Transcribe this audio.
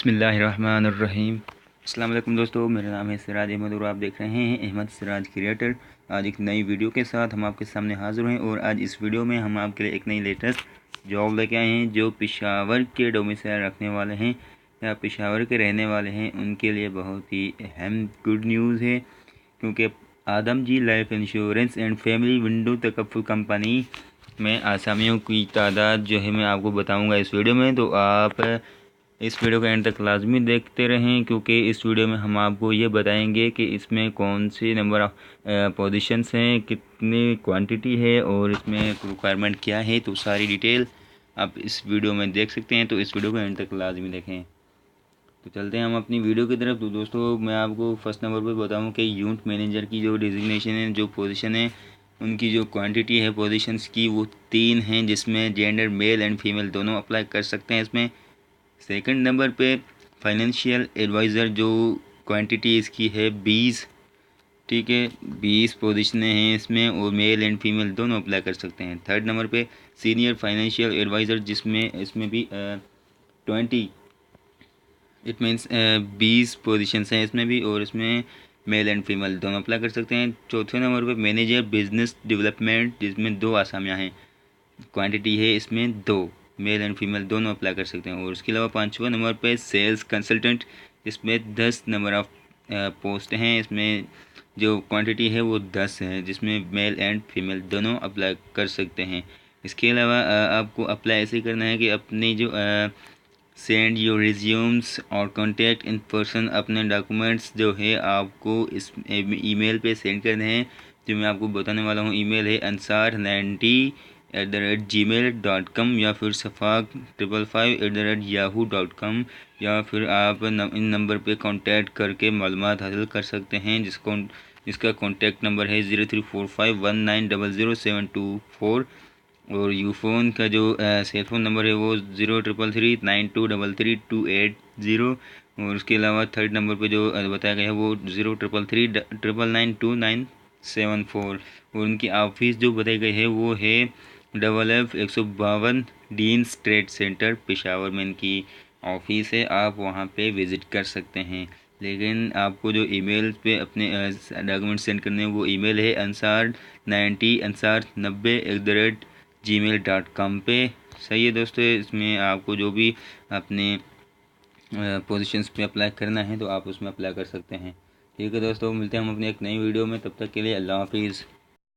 बिस्मिल्लाहिर्रहमानिर्रहीम। अस्सलाम वालेकुम दोस्तों, मेरा नाम है सिराज अहमद और आप देख रहे हैं अहमद सिराज क्रिएटर। आज एक नई वीडियो के साथ हम आपके सामने हाज़िर हैं और आज इस वीडियो में हम आपके लिए एक नई लेटेस्ट जॉब लेके आए हैं। जो पेशावर के डोमिसाइल रखने वाले हैं या पेशावर के रहने वाले हैं उनके लिए बहुत ही अहम गुड न्यूज़ है, क्योंकि Adamjee life insurance and family window तकफ़ुल कंपनी में आसामियों की तादाद जो है मैं आपको बताऊंगा इस वीडियो में। तो आप इस वीडियो को एंड तक लाजमी देखते रहें, क्योंकि इस वीडियो में हम आपको ये बताएंगे कि इसमें कौन से नंबर ऑफ़ पोजीशंस हैं, कितनी क्वांटिटी है और इसमें रिक्वायरमेंट क्या है। तो सारी डिटेल आप इस वीडियो में देख सकते हैं, तो इस वीडियो को एंड तक लाजमी देखें। तो चलते हैं हम अपनी वीडियो की तरफ। तो दोस्तों मैं आपको फर्स्ट नंबर पर बताऊँ कि यूनिट मैनेजर की जो डिजिग्नेशन है, जो पोजीशन है, उनकी जो क्वांटिटी है पोजीशंस की वो 3 हैं, जिसमें जेंडर मेल एंड फीमेल दोनों अप्लाई कर सकते हैं इसमें। सेकंड नंबर पे फाइनेंशियल एडवाइज़र, जो क्वांटिटी इसकी है 20, ठीक है, 20 पोजीशनें हैं इसमें और मेल एंड फीमेल दोनों अप्लाई कर सकते हैं। थर्ड नंबर पे सीनियर फाइनेंशियल एडवाइज़र, जिसमें इसमें भी 20 इट मीन्स 20 पोजीशंस हैं इसमें भी और इसमें मेल एंड फीमेल दोनों अप्लाई कर सकते हैं। चौथे नंबर पे मैनेजर बिजनेस डेवलपमेंट, जिसमें 2 आसामियाँ हैं, क्वांटिटी है इसमें 2, मेल एंड फीमेल दोनों अप्लाई कर सकते हैं। और उसके अलावा पाँचवें नंबर पे सेल्स कंसल्टेंट, इसमें 10 नंबर ऑफ़ पोस्ट हैं, इसमें जो क्वांटिटी है वो 10 है, जिसमें मेल एंड फीमेल दोनों अप्लाई कर सकते हैं। इसके अलावा आपको अप्लाई ऐसे करना है कि अपनी जो सेंड योर रिज्यूम्स और कॉन्टैक्ट इन पर्सन, अपने डॉक्यूमेंट्स जो है आपको इस ईमेल पे सेंड करने हैं, जो मैं आपको बताने वाला हूँ। ईमेल है ansar90@gmail.com या फिर safaq555@yahoo.com, या फिर आप इन नंबर पे कांटेक्ट करके मालूमात हासिल कर सकते हैं, जिसका कॉन्टैक्ट नंबर है 034519000724। और यूफ़ोन का जो सेलफोन नंबर है वो 0333923328 और उसके अलावा थर्ड नंबर पे जो बताया गया है वो 0333992974। और उनकी ऑफिस जो बताई गई है वो है FF152 dean straight centre Peshawar में इनकी ऑफिस है। आप वहाँ पे विज़िट कर सकते हैं, लेकिन आपको जो ईमेल पे अपने डॉक्यूमेंट सेंड करने हैं वो ईमेल है ansar90ansar90@gmail.com पे। सही है दोस्तों, इसमें आपको जो भी अपने पोजीशंस पे अप्लाई करना है तो आप उसमें अप्लाई कर सकते हैं। ठीक है दोस्तों, मिलते हैं हम अपने एक नई वीडियो में, तब तक के लिए अल्लाह हाफिज़।